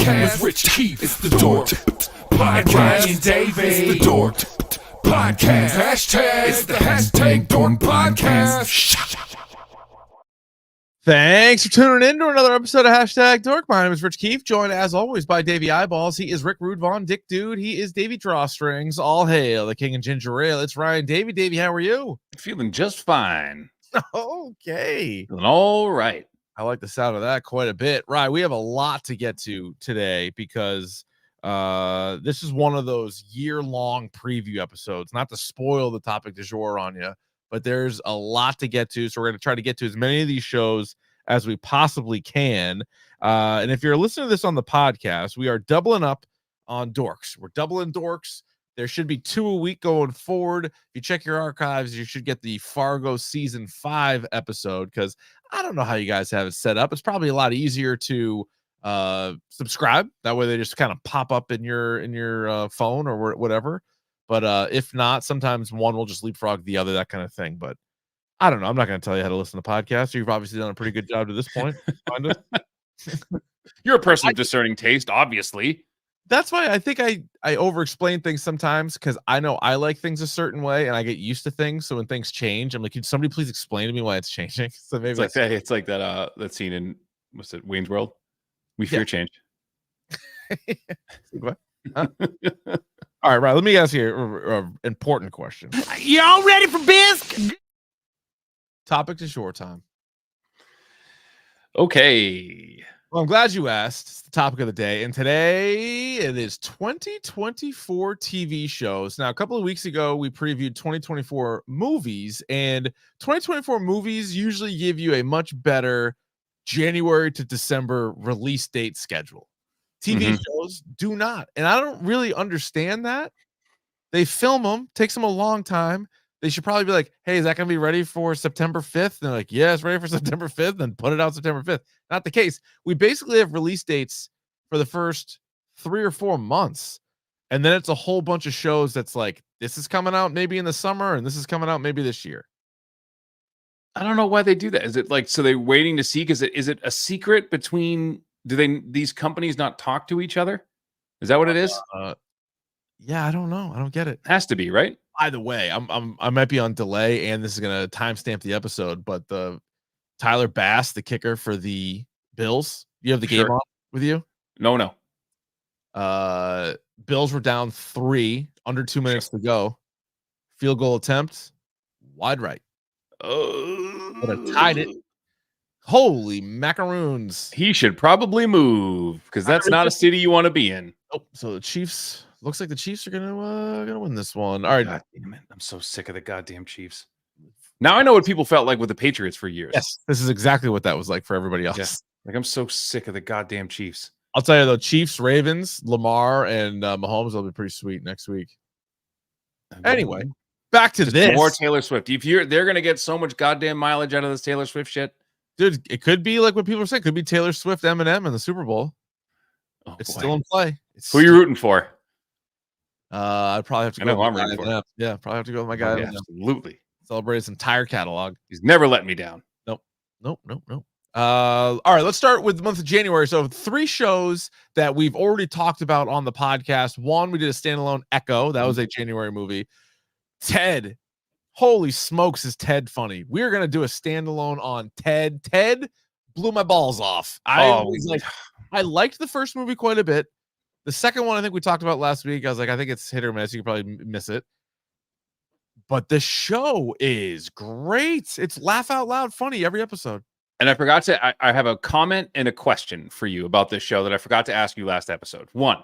Podcast with Rich Keefe. It's the DORK Podcast. Ryan Davey. It's the DORK Podcast. Hashtag. It's the hashtag DORK Podcast. Thanks for tuning in to another episode of Hashtag Dork. My name is Rich Keefe, joined as always by Davey Eyeballs. He is Rick Rude Von Dick Dude. He is Davey Drawstrings. All hail the King of Ginger Ale. It's Ryan Davey. Davey, how are you? Feeling just fine. Okay. Feeling all right. I like the sound of that quite a bit. Right, we have a lot to get to today because this is one of those year-long preview episodes. Not to spoil the topic du jour on you, but there's a lot to get to, so we're going to try to get to as many of these shows as we possibly can. And if you're listening to this on the podcast, we are doubling up on dorks. We're doubling dorks. There should be 2 a week going forward. If you check your archives, you should get the Fargo season 5 episode, because I don't know how you guys have it set up. It's probably a lot easier to subscribe. That way they just kind of pop up in your phone or whatever. But if not, sometimes one will just leapfrog the other, that kind of thing. But I don't know. I'm not going to tell you how to listen to podcasts. You've obviously done a pretty good job to this point. You're a person of discerning taste, obviously. That's why I think I over-explain things sometimes, because I know I like things a certain way and I get used to things. So when things change, I'm like, can somebody please explain to me why it's changing? So maybe it's like that scene in what's it, Wayne's World? We fear change. What? Huh? All right, let me ask you an important question. Y'all ready for bisque? Topic du jour time. Okay. Well, I'm glad you asked. It's the topic of the day. And today it is 2024 TV shows. Now, a couple of weeks ago, we previewed 2024 movies, and 2024 movies usually give you a much better January to December release date schedule. TV shows do not. And I don't really understand that. They film them, takes them a long time. They should probably be like, hey, is that going to be ready for September 5th? And they're like, yeah, it's ready for September 5th. Then put it out September 5th. Not the case. We basically have release dates for the first 3 or 4 months. And then it's a whole bunch of shows that's like, this is coming out maybe in the summer, and this is coming out maybe this year. I don't know why they do that. Is it like, so they're waiting to see? Is it a secret between, these companies not talk to each other? Is that what it is? Yeah, I don't know. I don't get it. Has to be, right? By the way, I might be on delay, and this is gonna timestamp the episode, but the Tyler Bass, the kicker for the Bills, you have the game on with you? No. Bills were down 3, under 2 minutes to go. Field goal attempt, wide right. But I tied it. Holy macaroons! He should probably move, because that's not a city you want to be in. Oh, so the Chiefs. Looks like the Chiefs are gonna win this one. All right. God damn it. I'm so sick of the goddamn Chiefs. Now I know what people felt like with the Patriots for years. Yes, this is exactly what that was like for everybody else. Yeah. Like, I'm so sick of the goddamn Chiefs. I'll tell you though, Chiefs, Ravens, Lamar, and Mahomes will be pretty sweet next week. Anyway, back to this. More Taylor Swift. They're gonna get so much goddamn mileage out of this Taylor Swift shit. Dude, it could be like what people are saying. It could be Taylor Swift, Eminem in the Super Bowl. Oh, it's still in play. Who are you rooting for? I'd probably have to go. I'm rooting for. Yeah, probably have to go with my guy. Yeah, absolutely. Celebrate his entire catalog. He's never let me down. Nope. All right, let's start with the month of January. So 3 shows that we've already talked about on the podcast. One, we did a standalone Echo. That was a January movie. Ted. Holy smokes, is Ted funny. We're going to do a standalone on Ted. Ted blew my balls off. I liked the first movie quite a bit. The second one, I think we talked about last week. I was like, I think it's hit or miss. You could probably miss it. But the show is great. It's laugh out loud funny every episode. And I forgot to, I have a comment and a question for you about this show that I forgot to ask you last episode. One,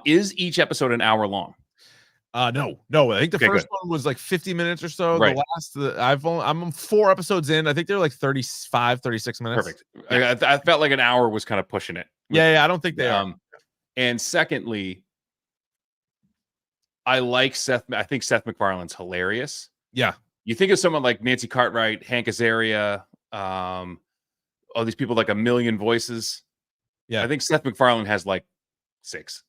is each episode an hour long? No. I think the first one was like 50 minutes or so. Right. The last, I'm 4 episodes in. I think they're like 35, 36 minutes. Perfect. Yeah. I felt like an hour was kind of pushing it. Yeah, I don't think they are. And secondly, I think Seth MacFarlane's hilarious. Yeah. You think of someone like Nancy Cartwright, Hank Azaria, all these people like A Million Voices. Yeah. I think Seth MacFarlane has like 6.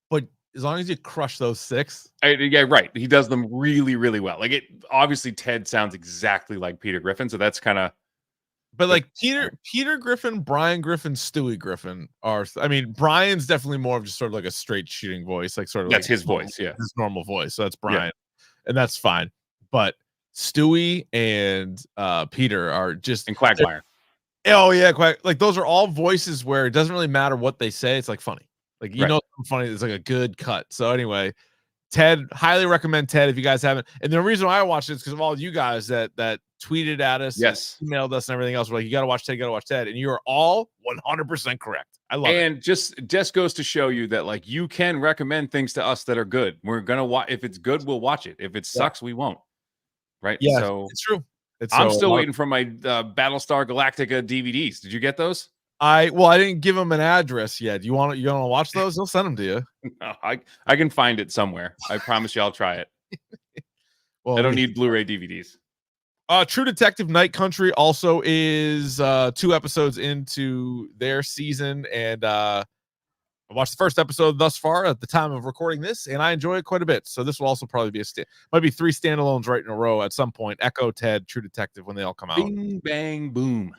But as long as you crush those 6. Yeah, right. He does them really, really well. Like, obviously Ted sounds exactly like Peter Griffin, so that's kind of But like Peter Griffin, Brian Griffin, Stewie Griffin are. I mean, Brian's definitely more of just sort of like a straight shooting voice, like sort of That's like his voice. Yeah. his normal voice. So that's Brian, and that's fine. But Stewie and Peter are just And Quagmire. Oh yeah, quite like those are all voices where it doesn't really matter what they say. It's like funny, like Right. something funny. It's like a good cut. So anyway, Ted, highly recommend Ted if you guys haven't. And the reason why I watched it is because of all you guys that tweeted at us, Yes, emailed us, and everything else. We're like, you got to watch Ted, and you are all 100% correct. I love it. And just goes to show you that like you can recommend things to us that are good. We're gonna watch. If it's good, we'll watch it. If it sucks, we won't. Right? Yeah, So it's true. I'm still waiting for my Battlestar Galactica DVDs. Did you get those? I didn't give them an address yet. You want to watch those? They'll send them to you. No, I can find it somewhere. I promise you, I'll try it. Well, I don't need Blu-ray DVDs. True Detective Night Country also is 2 episodes into their season, and I watched the first episode thus far at the time of recording this, and I enjoy it quite a bit. So this will also probably be might be 3 standalones right in a row at some point. Echo, Ted, True Detective when they all come out. Bing, bang, boom.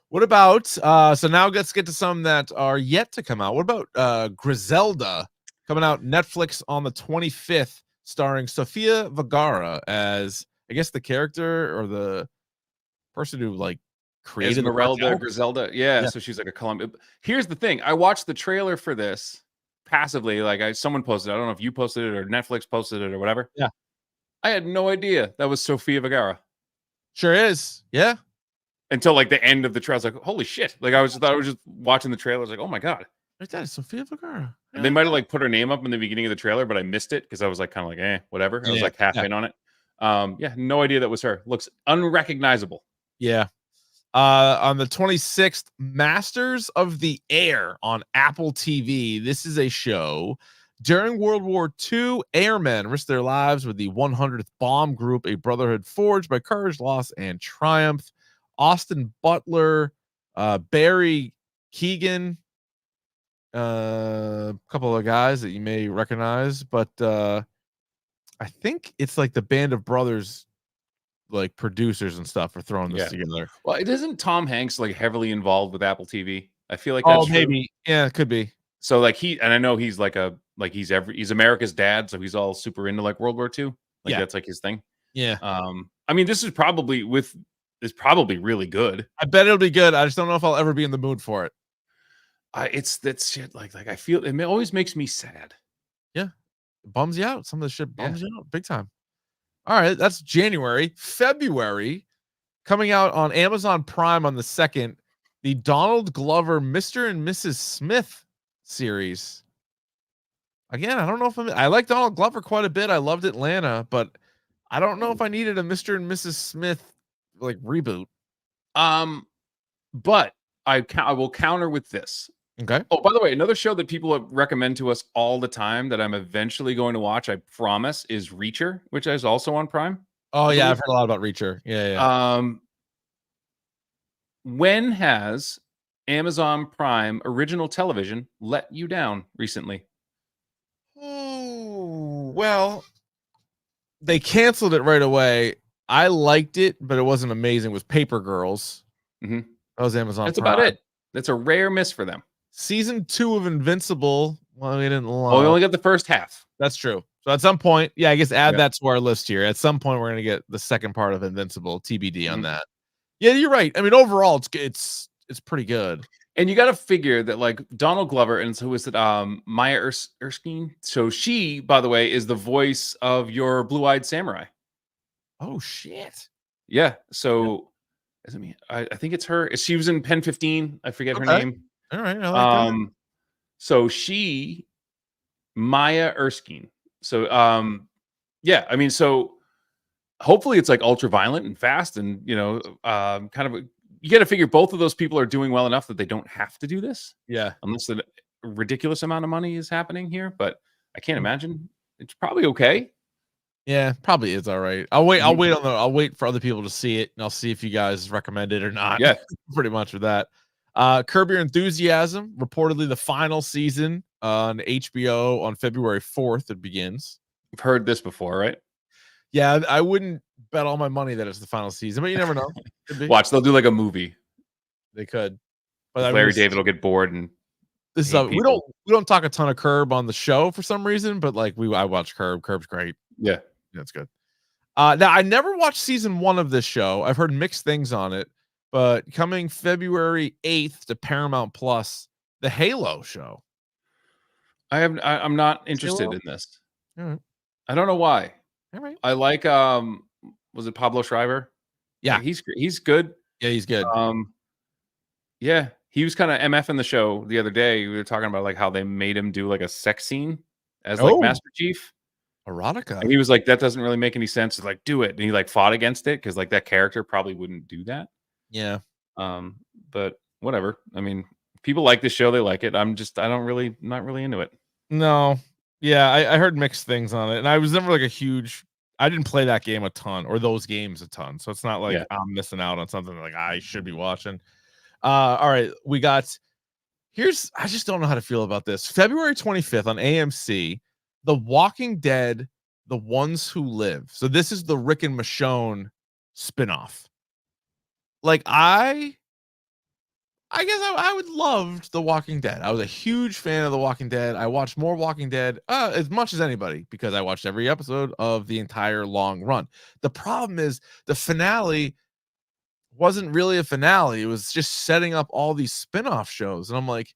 What about so now let's get to some that are yet to come out. What about Griselda coming out Netflix on the 25th, starring Sofia Vergara as I guess the character or the person who like created Esmeralda Griselda. Yeah, so she's like a Colombian. Here's the thing. I watched the trailer for this passively. Like someone posted it. I don't know if you posted it or Netflix posted it or whatever. Yeah. I had no idea that was Sofia Vergara. Sure is. Yeah. Until like the end of the trailer. I was like, holy shit. Like I was just watching the trailer. I was like, oh my God. Right, that is Sofia Vergara. Yeah. And they might have like put her name up in the beginning of the trailer, but I missed it because I was like kind of like, whatever. I was like half in on it. No idea that was her. Looks unrecognizable. Yeah. On the 26th, Masters of the Air on Apple TV. This is a show. During World War II, airmen risked their lives with the 100th Bomb Group, a brotherhood forged by courage, loss, and triumph. Austin Butler, Barry Keegan, a couple of guys that you may recognize, but I think it's like the Band of Brothers, like producers and stuff, are throwing this together. Well, it isn't Tom Hanks like heavily involved with Apple TV. I feel like that's maybe. Yeah, it could be. So like I know he's like he's America's dad, so he's all super into like World War II. Like that's like his thing. Yeah. I mean, this is probably really good. I bet it'll be good. I just don't know if I'll ever be in the mood for it. It's that shit. Like I feel it always makes me sad. Yeah, it bums you out. Some of the shit bums you out big time. All right, that's January. February, coming out on Amazon Prime on the 2nd, the Donald Glover Mr. and Mrs. Smith series. Again, I don't know if I like Donald Glover quite a bit. I loved Atlanta, but I don't know if I needed a Mr. and Mrs. Smith like reboot. But I will counter with this. Okay. Oh, by the way, another show that people recommend to us all the time that I'm eventually going to watch, I promise, is Reacher, which is also on Prime. Oh yeah, I've heard a lot about Reacher. Yeah. When has Amazon Prime original television let you down recently? Oh, well, they canceled it right away. I liked it, but it wasn't amazing. It was Paper Girls. Mm-hmm. That was Amazon That's Prime. about it. That's a rare miss for them. Season 2 of Invincible. Well, we didn't love. Oh, we only got the first half. That's true. So at some point, I guess add that to our list here. At some point, we're gonna get the second part of Invincible. TBD on that. Yeah, you're right. I mean, overall, it's pretty good. And you got to figure that like Donald Glover, and so is it Maya Erskine? So she, by the way, is the voice of your Blue-Eyed Samurai. Oh shit. Yeah. So I think it's her. She was in Pen 15. I forget her name. All right. I like that. So she, Maya Erskine. So yeah, I mean, so hopefully it's like ultra violent and fast, and kind of you got to figure both of those people are doing well enough that they don't have to do this. Yeah, unless a ridiculous amount of money is happening here, but I can't imagine. It's probably okay. Yeah, probably is all right. I'll wait for other people to see it, and I'll see if you guys recommend it or not. Yeah, pretty much with that. Curb Your Enthusiasm, reportedly the final season on HBO on February 4th. It begins. You've heard this before, right? Yeah, I wouldn't bet all my money that it's the final season, but you never know. Could be. Watch, they'll do like a movie. They could. But I If mean, Larry David will get bored and this is hate we don't people. talk a ton of Curb on the show for some reason, but like I watch Curb. Curb's great. Yeah. That's good. Now I never watched season 1 of this show. I've heard mixed things on it, but coming February 8th to Paramount Plus, the Halo show. I'm not interested Halo? in this. All right. I don't know why. All right. I like was it Pablo Schreiber? Yeah. Like, he's good. Yeah, he's good. Yeah, he was kind of MF in the show the other day. We were talking about like how they made him do like a sex scene as like Master Chief. Erotica. And he was like, that doesn't really make any sense. It's like, do it. And he like fought against it because like that character probably wouldn't do that. Yeah. But whatever. I mean, people like this show, they like it. Not really into it. No. Yeah, I heard mixed things on it. And I was never like I didn't play that game a ton or those games a ton. So it's not like I'm missing out on something like I should be watching. All right, I just don't know how to feel about this. February 25th on AMC, The Walking Dead, The Ones Who Live. So this is the Rick and Michonne spinoff. Like I guess I would love The Walking Dead. I was a huge fan of The Walking Dead. I watched more Walking Dead as much as anybody because I watched every episode of the entire long run. The problem is the finale wasn't really a finale. It was just setting up all these spin-off shows. And I'm like,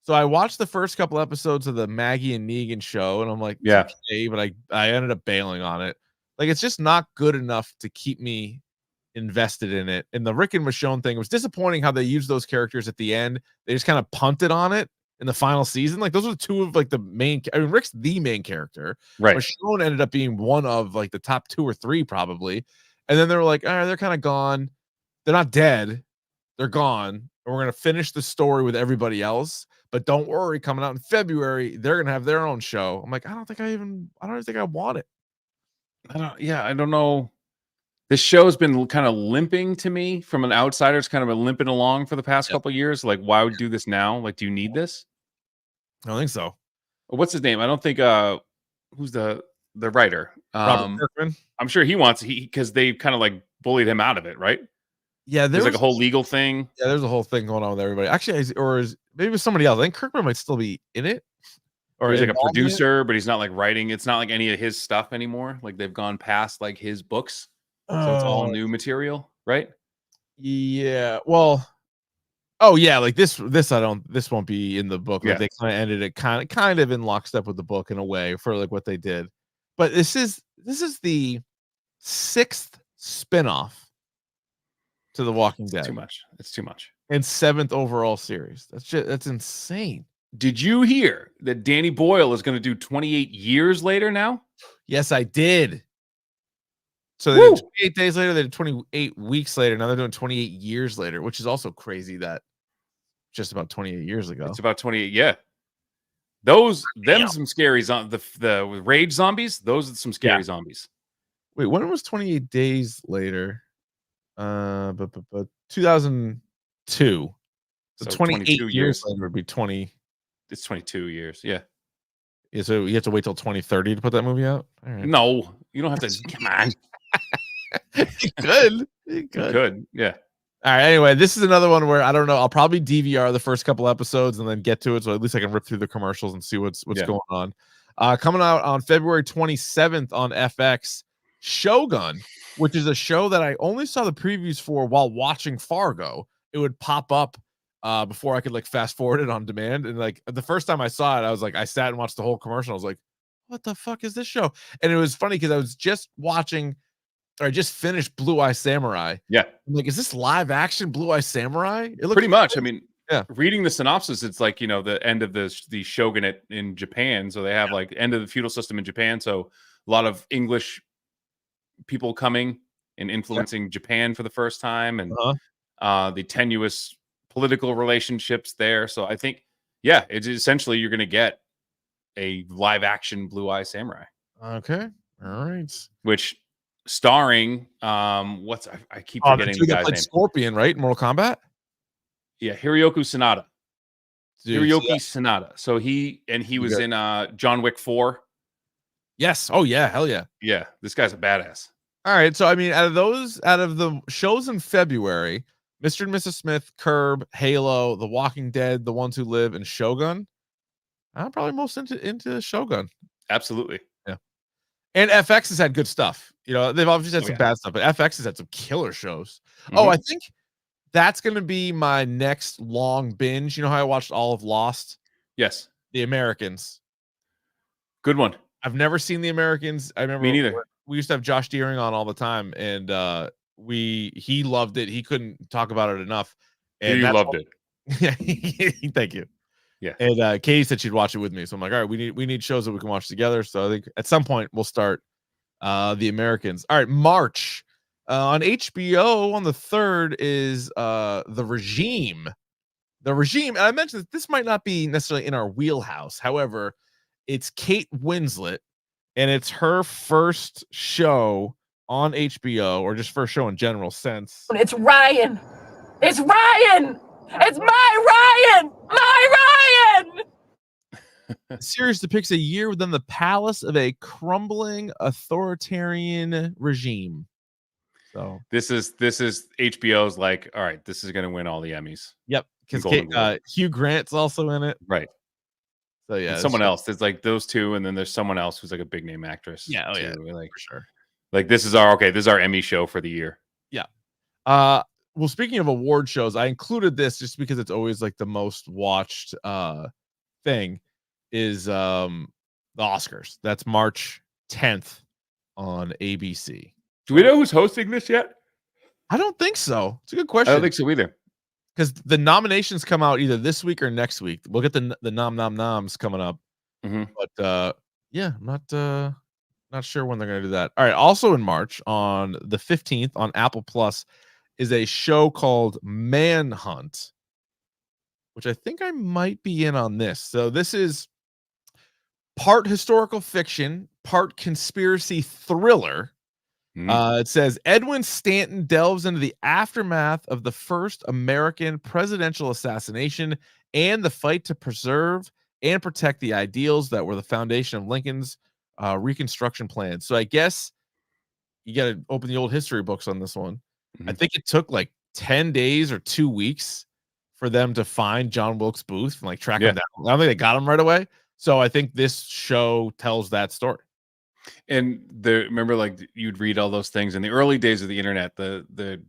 so I watched the first couple episodes of the Maggie and Negan show, and I'm like, yeah, okay, but I ended up bailing on it. Like, it's just not good enough to keep me invested in it. And the Rick and Michonne thing, it was disappointing how they used those characters at the end. They just kind of punted on it in the final season. Like, those are two of like the main. I mean, Rick's the main character. Right. Michonne ended up being one of like the top 2 or 3 probably. And then they were like, all right, they're kind of gone. They're not dead. They're gone. And we're going to finish the story with everybody else. But don't worry, coming out in February, they're going to have their own show. I'm like, I don't even think I want it. I don't know. This show's been kind of limping to me from an outsider. It's kind of been limping along for the past couple of years. Like, why would you do this now? Like, do you need this? I don't think so. What's his name? I don't think who's the writer? Robert Kirkman. I'm sure he wants because they kind of like bullied him out of it, right? Yeah, there's like a whole legal thing. Yeah, there's a whole thing going on with everybody. Actually, maybe it was somebody else. I think Kirkman might still be in it. Or he's like a producer, but he's not like writing. It's not like any of his stuff anymore. Like they've gone past like his books. So it's all new material, right? Yeah. Well, oh yeah, like this won't be in the book. Like they kind of ended it kind of in lockstep with the book in a way for like what they did. But this is the 6th spinoff to The Walking Dead. It's too much. And 7th overall series. That's insane. Did you hear that Danny Boyle is going to do 28 years later now? Yes, I did. So they did 28 days later, they did 28 weeks later. Now they're doing 28 years later, which is also crazy that just about 28 years ago. It's about 28, yeah. Some scary the rage zombies, those are some scary zombies. Wait, when was 28 days later? But 2002. So 28 years later would be 20. It's 22 years, yeah. Yeah, so you have to wait till 2030 to put that movie out? All right. No, you don't have to. Come on. You could. Yeah. All right. Anyway, this is another one where I don't know. I'll probably DVR the first couple episodes and then get to it, so at least I can rip through the commercials and see what's going on. Coming out on February 27th on FX, Shogun, which is a show that I only saw the previews for while watching Fargo. It would pop up before I could like fast forward it on demand. And like the first time I saw it, I was like, I sat and watched the whole commercial. I was like, what the fuck is this show? And it was funny because I was just watching, or I just finished Blue Eye Samurai. Yeah. I'm like, is this live action Blue Eye Samurai? It looks pretty much. I mean, yeah. Reading the synopsis, it's like, the end of the shogunate in Japan. So they have like end of the feudal system in Japan. So a lot of English people coming and influencing Japan for the first time, and the tenuous political relationships there. So I think, it's essentially you're going to get a live action Blue Eye Samurai. Okay. All right. Which starring I keep forgetting the guy's name. Scorpion, right? Mortal Kombat? Yeah, Hiroyuki Sanada. Sanada. So he was in John Wick 4. Yes. Oh yeah. Hell yeah. Yeah, this guy's a badass. All right. So I mean, out of the shows in February, Mr. and Mrs. Smith, Curb, Halo, The Walking Dead, The Ones Who Live, and Shogun. I'm probably most into Shogun. Absolutely. Yeah. And FX has had good stuff. You know, they've obviously had Oh, some yeah. bad stuff, but FX has had some killer shows. Oh, Mhm. I think that's gonna be my next long binge. You know how I watched all of Lost? Yes. The Americans. Good one. I've never seen The Americans. I Me remember neither. we used to have Josh Deering on all the time, and he loved it. He couldn't talk about it enough. And He that's loved it. yeah, thank you. Yeah. And Katie said she'd watch it with me. So I'm like, all right, we need shows that we can watch together. So I think at some point we'll start The Americans. All right, March. On HBO on the 3rd is The Regime. The Regime, and I mentioned that this might not be necessarily in our wheelhouse. However, it's Kate Winslet, and it's her first show on HBO, or just first show in general since. It's Ryan. It's Ryan. It's my Ryan. My Ryan. The series depicts a year within the palace of a crumbling authoritarian regime. So This is HBO's like, all right, this is going to win all the Emmys. yep, because Golden Globe. Hugh Grant's also in it. Right. So yeah, And someone else. There's like those two, and then there's someone else who's like a big name actress. Yeah, oh, yeah, like for sure. Like this is our Emmy show for the year. Yeah. Well, speaking of award shows, I included this just because it's always like the most watched thing is the Oscars. That's March 10th on ABC. Do we know who's hosting this yet? I don't think so. It's a good I question. don't think so either. Because the nominations come out either this week or next week. We'll get the noms coming up. Mhm. But yeah, I'm not sure when they're gonna do that. All right. Also in March, on the 15th on Apple Plus, is a show called Manhunt, which I think I might be in on this. So this is part historical fiction, part conspiracy thriller. It says Edwin Stanton delves into the aftermath of the first American presidential assassination and the fight to preserve and protect the ideals that were the foundation of Lincoln's Reconstruction plan. So I guess you got to open the old history books on this one. I think it took like 10 days or 2 weeks for them to find John Wilkes Booth and like track him down. I don't think they got him right away. So I think this show tells that story. And remember, like you'd read all those things in the early days of the internet, the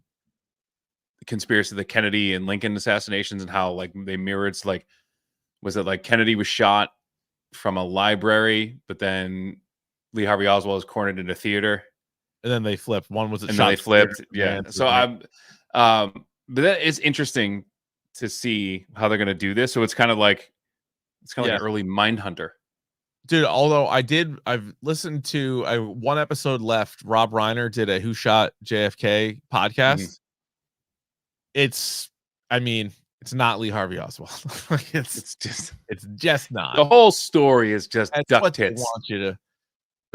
conspiracy, the Kennedy and Lincoln assassinations, and how like they mirrored, like, was it like Kennedy was shot from a library, but then Lee Harvey Oswald was cornered in a theater, and then they flipped. One was and then they flipped. Yeah. So but that is interesting to see how they're going to do this. So it's kind of like an early Mindhunter. Dude, although I've listened to one episode left. Rob Reiner did a Who Shot JFK podcast. It's not Lee Harvey Oswald. Like it's just not. The whole story is just duck tits. Want you to.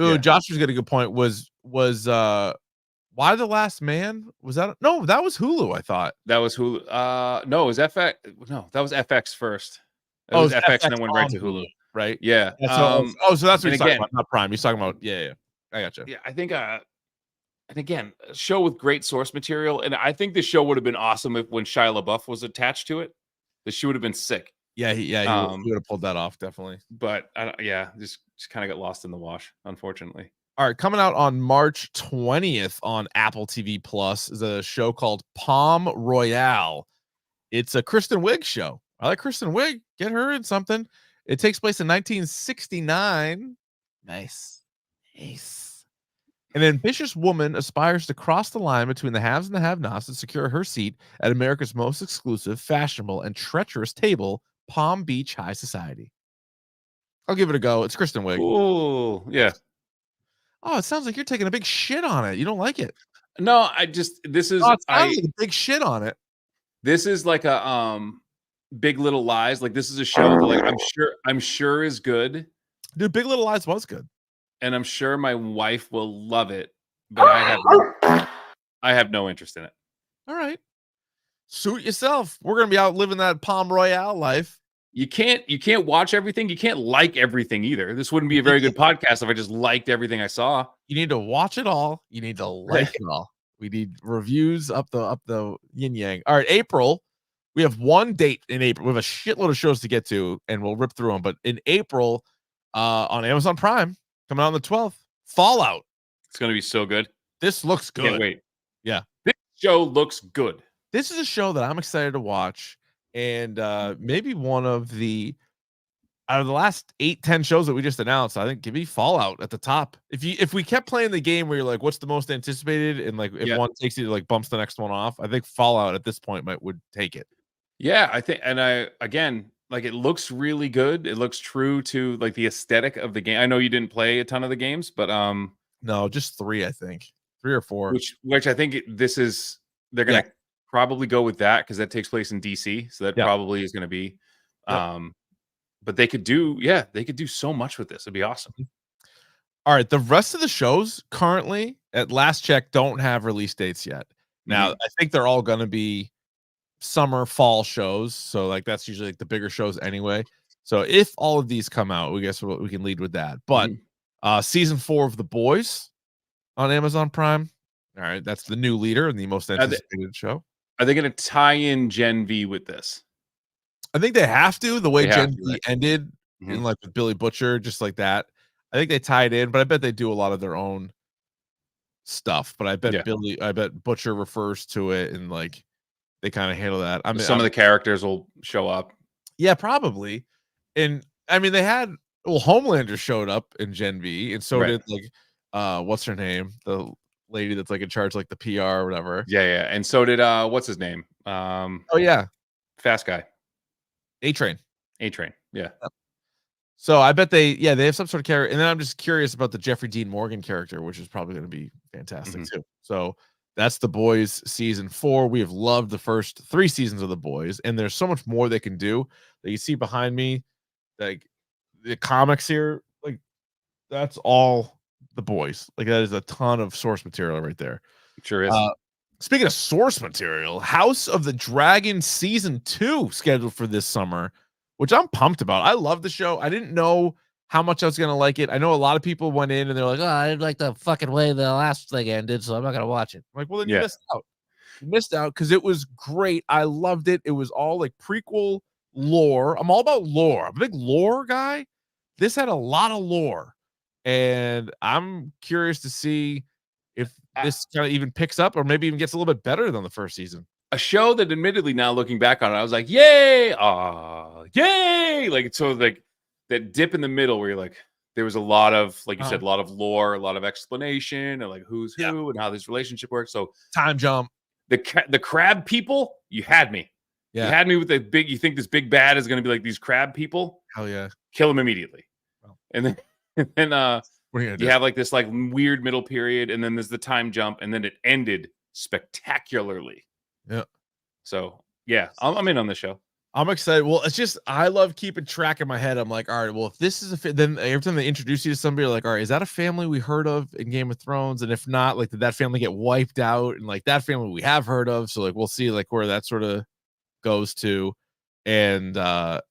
Ooh, Josh got a good point. Was Why the Last Man? Was that no? That was Hulu. I thought that was Hulu. No, it was FX. No, that was FX first. It was FX and then went right to Hulu. Right? Yeah. So that's what he's talking about. Not Prime. He's talking about yeah. I gotcha. Yeah, I think. And again, a show with great source material, and I think the show would have been awesome when Shia LaBeouf was attached to it. The show would have been sick. Yeah, he would have pulled that off definitely. But just kind of got lost in the wash, unfortunately. All right, coming out on March 20th on Apple TV Plus is a show called Palm Royale. It's a Kristen Wiig show. I like Kristen Wiig. Get her in something. It takes place in 1969. Nice. An ambitious woman aspires to cross the line between the haves and the have-nots and secure her seat at America's most exclusive, fashionable, and treacherous table, Palm Beach High Society. I'll give it a go. It's Kristen Wiig. Oh, yeah. Oh, it sounds like you're taking a big shit on it. You don't like it. No, it sounds like a big shit on it. This is like a Big Little Lies. Like this is a show that like I'm sure is good. Dude, Big Little Lies was good. And I'm sure my wife will love it, but I have no interest in it. All right. Suit yourself. We're gonna be out living that Palm Royale life. you can't watch everything. You can't like everything either. This wouldn't be a very good podcast if I just liked everything I saw. You need to watch it all. You need to like it all. We need reviews up the yin yang. All right, April. We have one date in April. We have a shitload of shows to get to, and we'll rip through them. But in April, on Amazon Prime, coming out on the 12th, Fallout. It's gonna be so good. This looks good. Can't wait. Yeah. This show looks good. This is a show that I'm excited to watch, and maybe one of the out of the last 8-10 shows that we just announced, I think give me Fallout at the top. If we kept playing the game where you're like, what's the most anticipated, and like if one takes you, like bumps the next one off, I think Fallout at this point would take it. Yeah, I think, and again, like it looks really good. It looks true to like the aesthetic of the game. I know you didn't play a ton of the games, but no, just 3, I think 3 or 4. Which I think they're gonna probably go with that because that takes place in DC, so that probably is gonna be. But they could do so much with this. It'd be awesome. All right, the rest of the shows currently at last check don't have release dates yet. Now I think they're all gonna be summer fall shows, so like that's usually like the bigger shows anyway. So if all of these come out, we can lead with that. But season 4 of The Boys on Amazon Prime. All right, that's the new leader and the most anticipated show. Are they going to tie in Gen V with this? I think they have to. The way Gen V ended, in like with Billy Butcher, just like that. I think they tied in, but I bet they do a lot of their own stuff. But I bet Butcher refers to it, and like they kind of handle that. Some of the characters will show up. Yeah, probably. And I mean, they had Homelander showed up in Gen V, and so did like what's her name, the lady that's like in charge, like the PR or whatever. Yeah, and so did what's his name? Fast guy, A-Train. Yeah. So I bet they have some sort of character, and then I'm just curious about the Jeffrey Dean Morgan character, which is probably going to be fantastic too. So that's The Boys season 4. We have loved the first 3 seasons of The Boys, and there's so much more they can do. That you see behind me, like the comics here, like that's all The Boys. Like that is a ton of source material right there. Sure is. Speaking of source material, House of the Dragon season 2 scheduled for this summer, which I'm pumped about. I love the show. I didn't know how much I was going to like it. I know a lot of people went in and they're like, oh, I didn't like the fucking way the last thing ended, so I'm not going to watch it. I'm like, well, then you missed out. You missed out because it was great. I loved it. It was all like prequel lore. I'm all about lore. I'm a big lore guy. This had a lot of lore, and I'm curious to see if this kind of even picks up or maybe even gets a little bit better than the first season. A show that admittedly now looking back on it, I was like, yay, yay. Like, so like that dip in the middle where you're like, there was a lot of, like you said, a lot of lore, a lot of explanation, and like who's who and how this relationship works. So time jump. The crab people, you had me. Yeah. You had me with the big, you think this big bad is going to be like these crab people? Hell yeah. Kill them immediately. Oh. And then you have like this like weird middle period, and then there's the time jump, and then it ended spectacularly. Yeah. So yeah, I'm in on this show. I'm excited. Well, it's just I love keeping track in my head. I'm like, all right, well, if this is then every time they introduce you to somebody, like, all right, is that a family we heard of in Game of Thrones? And if not, like, did that family get wiped out? And like that family we have heard of. So like we'll see like where that sort of goes to. And so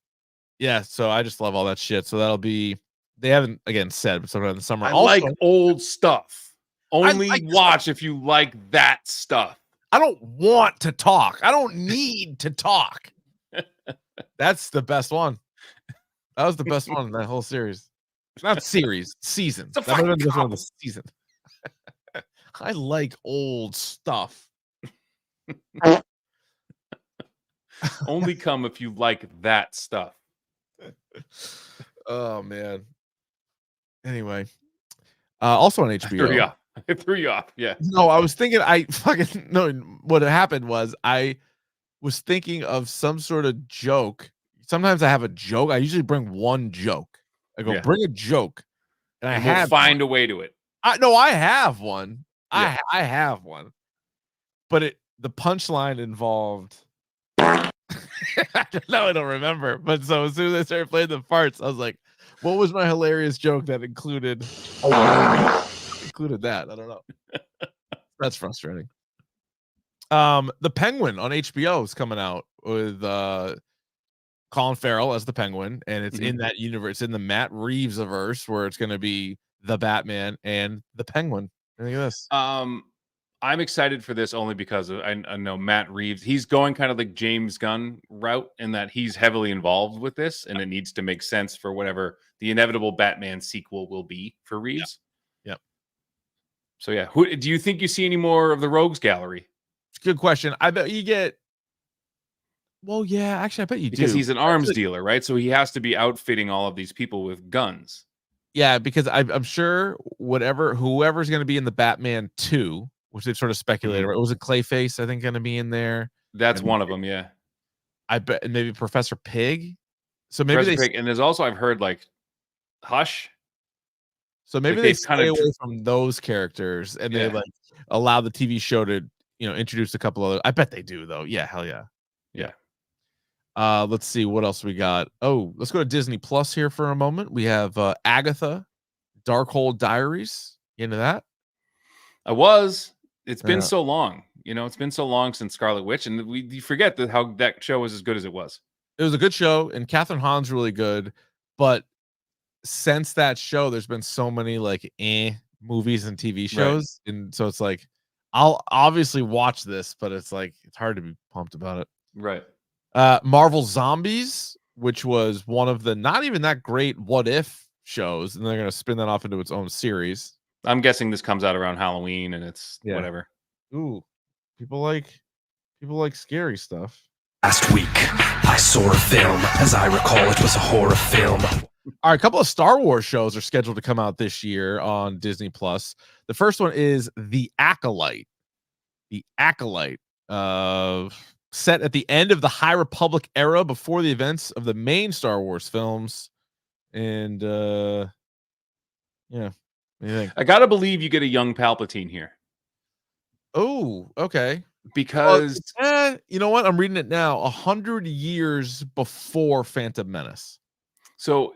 I just love all that shit. So that'll be, they haven't again said, but sometime in the summer. I like old stuff. Only watch if you like that stuff. I don't want to talk. I don't need to talk. That's the best one. That was the best one in that whole series. Not series, season. That might have been the best one of the season. I like old stuff. Only come if you like that stuff. Oh man. Anyway, also on HBO. It threw you off. Yeah. No, I was thinking. What happened was I was thinking of some sort of joke. Sometimes I have a joke. I usually bring one joke. I go bring a joke, and we'll find a way to it. I have one. Yeah. I have one, but the punchline involved. I don't remember. But so as soon as I started playing the parts, I was like, "What was my hilarious joke that included that?" I don't know. That's frustrating. The Penguin on HBO is coming out with Colin Farrell as the Penguin, and it's in that universe, in the Matt Reeves verse, where it's going to be the Batman and the Penguin. Think of this. I'm excited for this only because I know Matt Reeves. He's going kind of like James Gunn route in that he's heavily involved with this, and it needs to make sense for whatever the inevitable Batman sequel will be for Reeves. Yep. So yeah, who do you think you see any more of the Rogues Gallery? It's a good question. I bet you get. Well, yeah, actually, I bet you do. Because he's an arms dealer, right? So he has to be outfitting all of these people with guns. Yeah, because I'm sure whoever's going to be in the Batman 2, which they've sort of speculated. It was a Clayface, I think, going to be in there. That's one of them, yeah. I bet maybe Professor Pig. So maybe Professor Pig, and there's also I've heard like Hush. So maybe they stay away from those characters and they like allow the TV show to introduce a couple other. I bet they do though. Yeah, hell yeah. Let's see what else we got. Oh, let's go to Disney Plus here for a moment. We have Agatha, Darkhold Diaries. You into that? It's been so long. It's been so long since Scarlet Witch, and you forget how that show was as good as it was. It was a good show, and Catherine Hahn's really good. But since that show, there's been so many like movies and TV shows, and so it's like I'll obviously watch this, but it's like it's hard to be pumped about it. Right. Marvel Zombies, which was one of the not even that great What If shows, and they're going to spin that off into its own series. I'm guessing this comes out around Halloween, and it's whatever. Ooh, people like scary stuff. Last week, I saw a film. As I recall, it was a horror film. All right, a couple of Star Wars shows are scheduled to come out this year on Disney Plus. The first one is The Acolyte. The Acolyte, set at the end of the High Republic era, before the events of the main Star Wars films. And yeah, what do you think? I gotta believe you get a young Palpatine here. Oh, okay. Because you know what? I'm reading it now. 100 years before Phantom Menace. So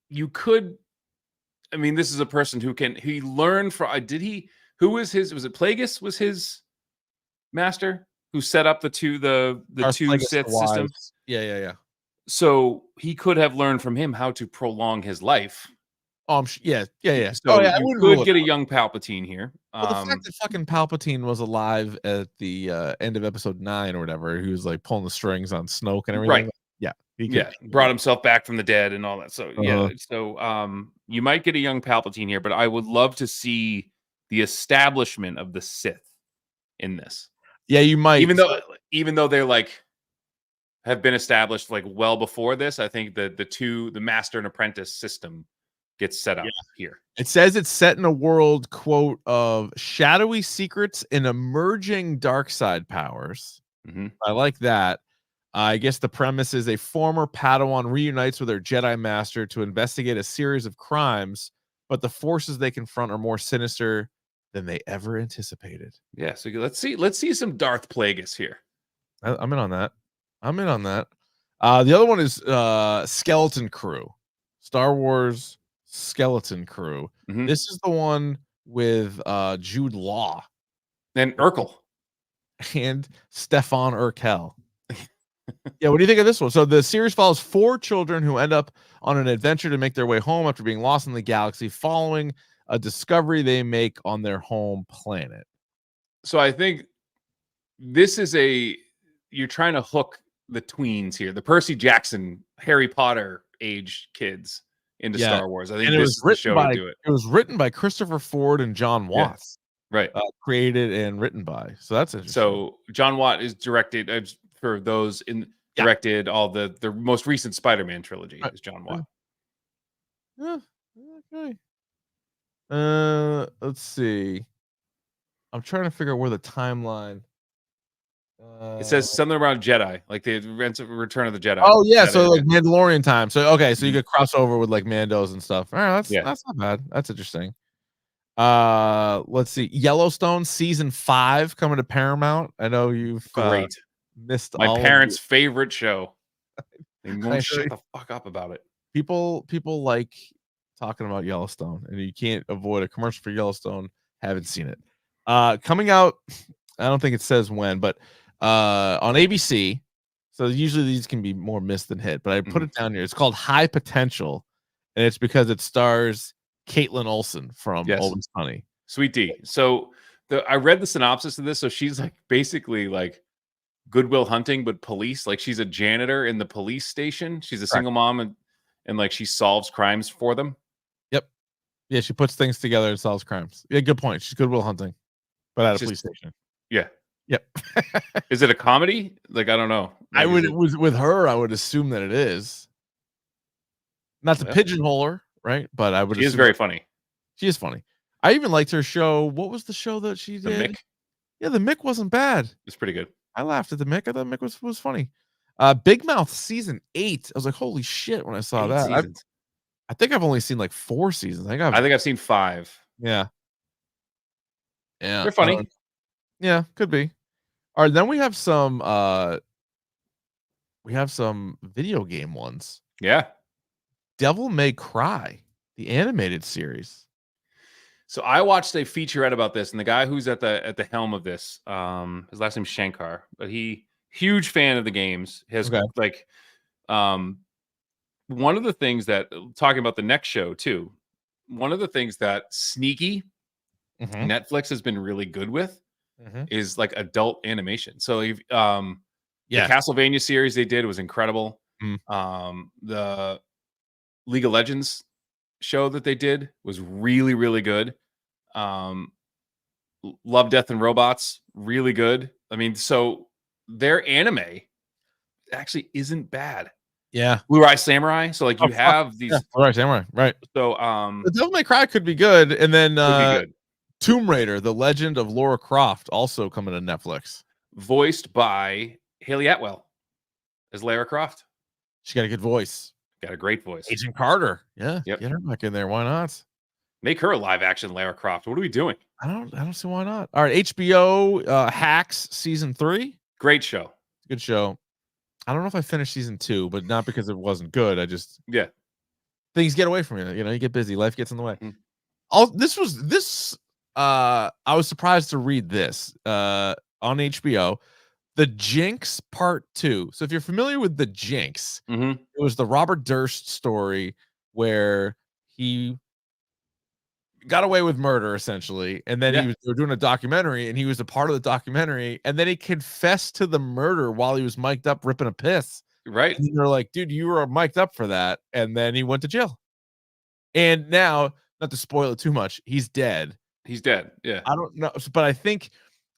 you could. I mean, this is a person he learned from. Who was his? Was it Plagueis? Was his master who set up the two Sith systems? Yeah. So he could have learned from him how to prolong his life. Yeah. So you could get a young Palpatine here. Well, the fact that fucking Palpatine was alive at the end of episode 9 or whatever, he was like pulling the strings on Snoke and everything. Right. Yeah. Brought himself back from the dead and all that. So So you might get a young Palpatine here, but I would love to see the establishment of the Sith in this. Yeah, you might. Even though they're like have been established like well before this, I think the master and apprentice system gets set up here. It says it's set in a world, quote, of shadowy secrets and emerging dark side powers. I like that. I guess the premise is a former Padawan reunites with her Jedi master to investigate a series of crimes, but the forces they confront are more sinister than they ever anticipated. Yeah, so let's see some Darth Plagueis here. I'm in on that. The other one is Skeleton Crew. Star Wars Skeleton Crew. This is the one with Jude Law and Urkel and Stefan Urkel. Yeah, what do you think of this one? So the series follows 4 children who end up on an adventure to make their way home after being lost in the galaxy, following a discovery they make on their home planet. So I think this is you're trying to hook the tweens here, the Percy Jackson, Harry Potter age kids into Star Wars. I think this is the show to do it. It was written by Christopher Ford and John Watts. Right. Created and written by. So that's interesting. So John Watt is directed for those directed all the most recent Spider-Man trilogy is John Watt. Yeah. Okay. Let's see. I'm trying to figure out where the timeline. It says something about Jedi, like the Return of the Jedi. Oh yeah, so like Mandalorian time. So okay, so you could cross over with like Mandos and stuff. All right, that's not bad. That's interesting. Let's see. Yellowstone season 5 coming to Paramount. I know you've missed my parents' favorite show. They won't shut the fuck up about it. People like talking about Yellowstone, and you can't avoid a commercial for Yellowstone. Haven't seen it. Coming out, I don't think it says when, but on ABC So usually these can be more missed than hit, but I put it down here. It's called High Potential, and it's because it stars Caitlin Olsen from Yes. Always Sunny. Sweet D. So I read the synopsis of this. So she's like basically like Goodwill Hunting, but police. Like she's a janitor in the police station. She's a single mom and like she solves crimes for them. Yep. Yeah, she puts things together and solves crimes. Yeah, good point. She's Goodwill Hunting, but at a police station. Yeah. Yep. Is it a comedy? Like I don't know. I would with her. I would assume that it is. Not to pigeonhole her, right? But I would. She is very funny. She is funny. I even liked her show. What was the show that she The did? Mick. Yeah, the Mick wasn't bad. It's pretty good. I laughed at the Mick. I thought Mick was funny. Big Mouth season 8. I was like, holy shit! When I saw that, I think I've only seen like 4 seasons. I think I've seen 5. Yeah. They're funny. Yeah, could be. All right, then we have some video game ones. Yeah. Devil May Cry, the animated series. So I watched a featurette about this, and the guy who's at the helm of this, his last name's Shankar, but huge fan of the games. Has like one of the things that talking about the next show too, one of the things that sneaky Netflix has been really good with is like adult animation. So the Castlevania series they did was incredible. The League of Legends show that they did was really, really good. Love, Death, and Robots, really good. I mean, so their anime actually isn't bad. Yeah. Blue Eye Samurai. So like you have these Blue Eye Samurai, right. So the Devil May Cry could be good. And then could be good. Tomb Raider, The Legend of Lara Croft, also coming to Netflix. Voiced by Haley Atwell as Lara Croft. She got a good voice. Got a great voice. Agent Carter. Yeah. Yep. Get her back in there. Why not? Make her a live action Lara Croft. What are we doing? I don't see why not. All right. HBO Hacks season 3. Great show. Good show. I don't know if I finished season 2, but not because it wasn't good. I just things get away from you. You know, you get busy. Life gets in the way. I was surprised to read this on HBO. The Jinx Part 2. So if you're familiar with The Jinx, it was the Robert Durst story where he got away with murder essentially, and then they were doing a documentary, and he was a part of the documentary, and then he confessed to the murder while he was mic'd up ripping a piss. Right. And they're like, dude, you were mic'd up for that, and then he went to jail. And now, not to spoil it too much, he's dead. He's dead. Yeah. I don't know, but I think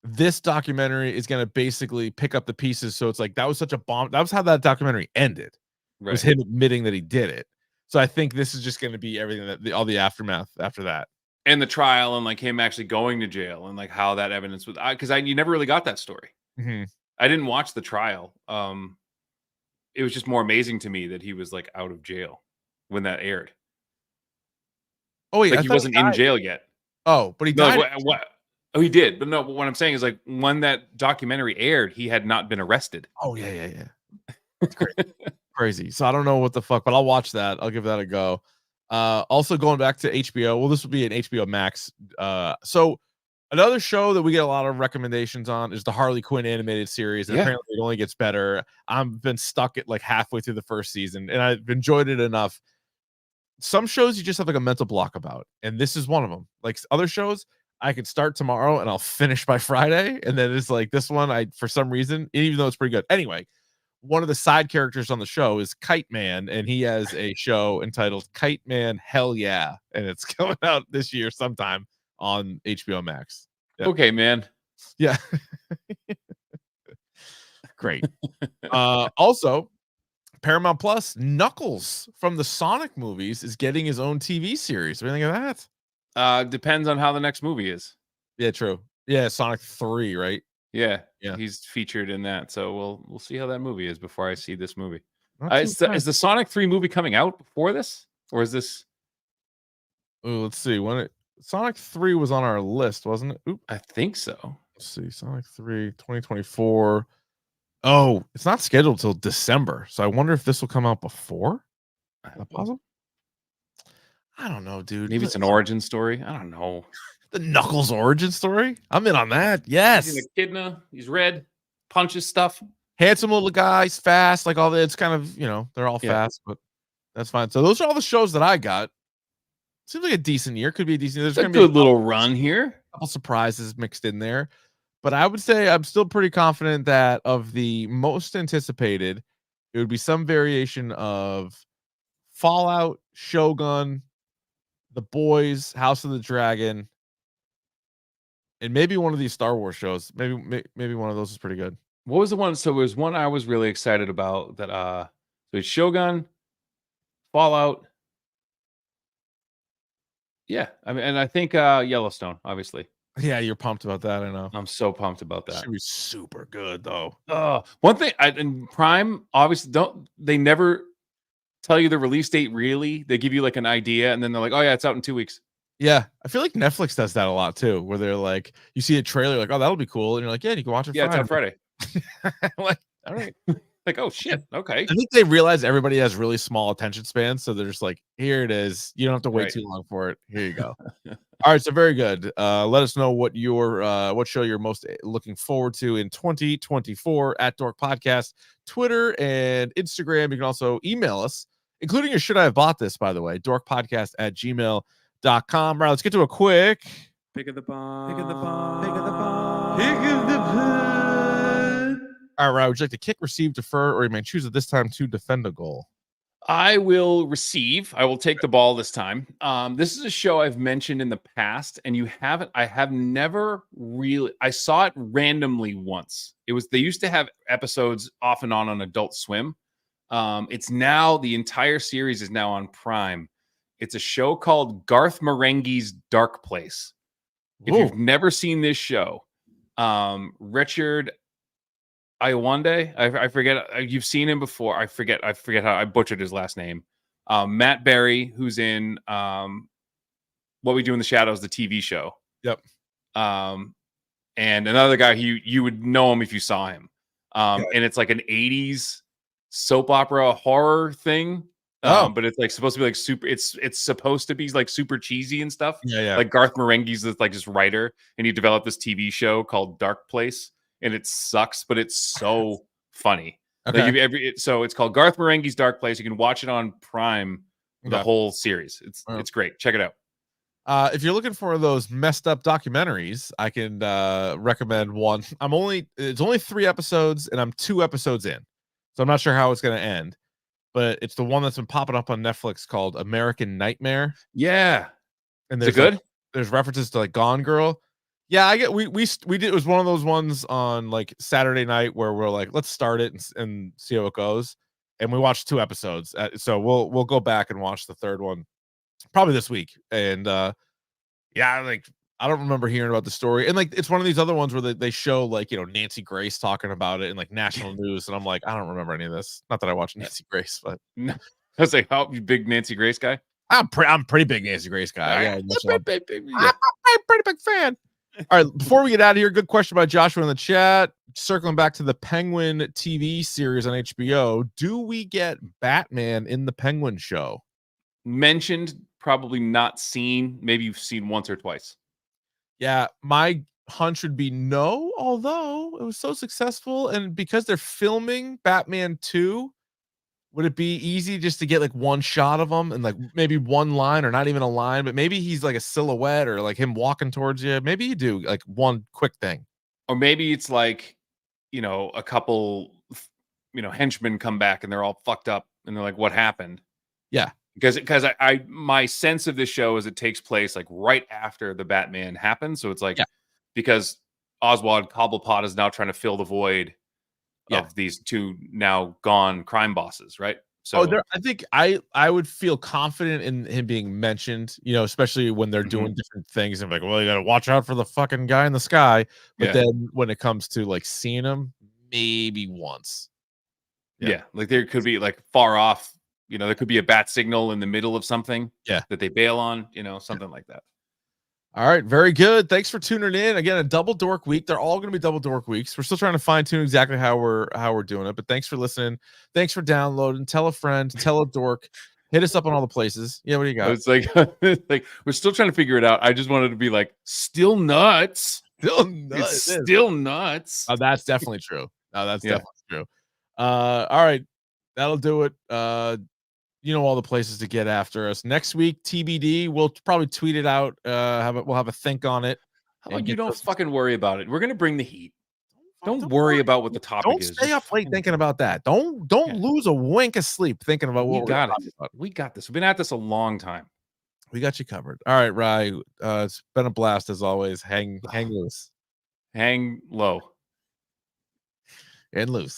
this documentary is going to basically pick up the pieces. So it's like, that was such a bomb. That was how that documentary ended. Right. Was him admitting that he did it. So I think this is just going to be everything that all the aftermath after that. And the trial and like him actually going to jail and like how that evidence was, because you never really got that story. I didn't watch the trial. It was just more amazing to me that he was like out of jail when that aired. Oh, yeah. Like he wasn't in jail yet. Oh, but he died. Oh, he did. But no, what I'm saying is like when that documentary aired, he had not been arrested. Oh, yeah. It's crazy. Crazy. So I don't know what the fuck, but I'll watch that. I'll give that a go. Also going back to HBO. Well, this will be an HBO Max. So another show that we get a lot of recommendations on is the Harley Quinn animated series. And apparently it only gets better. I've been stuck at like halfway through the first season, and I've enjoyed it enough. Some shows you just have like a mental block about, and this is one of them. Like other shows, I could start tomorrow and I'll finish by Friday, and then it's like this one, for some reason, even though it's pretty good. Anyway, one of the side characters on the show is Kite Man, and he has a show entitled Kite Man Hell Yeah, and it's coming out this year sometime on HBO Max. Yep. Okay, man. Yeah. Great. Also, Paramount Plus, Knuckles from the Sonic movies is getting his own TV series. What do you think of that? Depends on how the next movie is. Yeah, true. Yeah, Sonic 3, right? Yeah. He's featured in that. So we'll see how that movie is before I see this movie. Is the Sonic 3 movie coming out before this? Or is this? Oh, let's see. Sonic 3 was on our list, wasn't it? Oop. I think so. Let's see. Sonic 3, 2024. Oh, it's not scheduled till December. So I wonder if this will come out before. Is that possible? I don't know, dude. Maybe it's an origin story. I don't know. The Knuckles origin story? I'm in on that. Yes. He's an echidna. He's red. Punches stuff. handsome little guys, fast, like all the. It's kind of they're all Yeah. fast, but that's fine. So those are all the shows that I got. Seems like a decent year. Could be a decent. There's It's a gonna be good little run here. couple surprises mixed in there, but I would say I'm still pretty confident that of the most anticipated, it would be some variation of Fallout, Shogun, The Boys, House of the Dragon, and maybe one of these Star Wars shows. Maybe one of those is pretty good. What was the one? So it was one I was really excited about that. So it's Shogun, Fallout. Yeah, I mean, and I think Yellowstone, obviously. Yeah, you're pumped about that. I know. I'm so pumped about that. Should be super good though. One thing, in Prime, obviously, they never tell you the release date. Really, they give you like an idea, and then they're like, "Oh yeah, it's out in 2 weeks." Yeah, I feel like Netflix does that a lot too, where they're like, you see a trailer, like, "Oh, that'll be cool," and you're like, "Yeah, you can watch it." Yeah, it's out Friday. Like, all right. Like, oh shit, okay. I think they realize everybody has really small attention spans, so they're just like, "Here it is. You don't have to wait Right. too long for it. Here you go." All right, so very good. Let us know what what show you're most looking forward to in 2024 at Dork Podcast, Twitter and Instagram. You can also email us, including your should I have bought this, by the way, dorkpodcast@gmail.com. Right, let's get to a quick Pick of the bomb. Pick of the bomb. Pick of the bomb. Pick of the pod. All right, would you like to kick, receive, defer, or you may choose at this time to defend a goal? I will receive. I will take the ball this time. This is a show I've mentioned in the past, and I have never really. I saw it randomly once. They used to have episodes off and on Adult Swim. It's now the entire series is now on Prime. It's a show called Garth Marenghi's Dark Place. If Whoa. you've never seen this show, Richard Iwande, I forget. You've seen him before. I forget how I butchered his last name. Matt Berry, who's in What We Do in the Shadows, the TV show. Yep. And another guy you would know him if you saw him. And it's like an 80s soap opera horror thing. But it's like supposed to be like super. It's supposed to be like super cheesy and stuff. Yeah. Like Garth Marenghi's like this writer, and he developed this TV show called Dark Place. And it sucks, but it's so funny. Okay. Like so it's called Garth Marenghi's Dark Place. You can watch it on Prime, the whole series. It's great. Check it out. If you're looking for those messed up documentaries, I can recommend one. It's only 3 episodes, and I'm 2 episodes in, so I'm not sure how it's going to end. But it's the one that's been popping up on Netflix called American Nightmare. Yeah, and is it good? There's references to like Gone Girl. Yeah, we did. It was one of those ones on like Saturday night where we're like, let's start it and see how it goes. And we watched 2 episodes. So we'll go back and watch the 3rd one probably this week. And yeah, like I don't remember hearing about the story. And like it's one of these other ones where they show like Nancy Grace talking about it in like national news, and I'm like, I don't remember any of this. Not that I watch Nancy Grace, but No. I was like, "How you big Nancy Grace guy?" I'm pretty big Nancy Grace guy. Yeah, Yeah. I'm a pretty big fan. All right, before we get out of here, good question by Joshua in the chat. Circling back to the Penguin TV series on HBO, do we get Batman in the Penguin show? Mentioned, probably not seen. Maybe you've seen once or twice. Yeah, my hunch would be no, although it was so successful, and because they're filming Batman 2, would it be easy just to get like one shot of him and like maybe one line, or not even a line, but maybe he's like a silhouette or like him walking towards you? Maybe you do like one quick thing. Or maybe it's like, a couple, henchmen come back and they're all fucked up and they're like, what happened? Yeah. Because I my sense of this show is it takes place like right after the Batman happens. So it's like, because Oswald Cobblepot is now trying to fill the void of these 2 now gone crime bosses, right? So I think I would feel confident in him being mentioned, especially when they're doing different things. And like, well, you got to watch out for the fucking guy in the sky. But then when it comes to like seeing him, maybe once. Yeah, like there could be like far off, there could be a bat signal in the middle of something that they bail on, something like that. All right, very good. Thanks for tuning in. Again, a double dork week. They're all going to be double dork weeks. We're still trying to fine tune exactly how we're doing it, but thanks for listening. Thanks for downloading. Tell a friend, tell a dork. Hit us up on all the places. Yeah, what do you got? It's like we're still trying to figure it out. I just wanted to be like still nuts. Still nuts. It's still nuts. Oh, that's definitely true. No, that's definitely true. All right, that'll do it. You know all the places to get after us. Next week, TBD. We'll probably tweet it out. We'll have a think on it. How and about you get don't those- fucking worry about it? We're gonna bring the heat. Don't worry about what the topic Don't is. stay Just up late fucking- thinking about that. Don't Yeah. lose a wink of sleep thinking about We what we're got talking it. about. We got this. We've been at this a long time. We got you covered. All right, Rye. It's been a blast as always. Hang loose Hang low. and loose.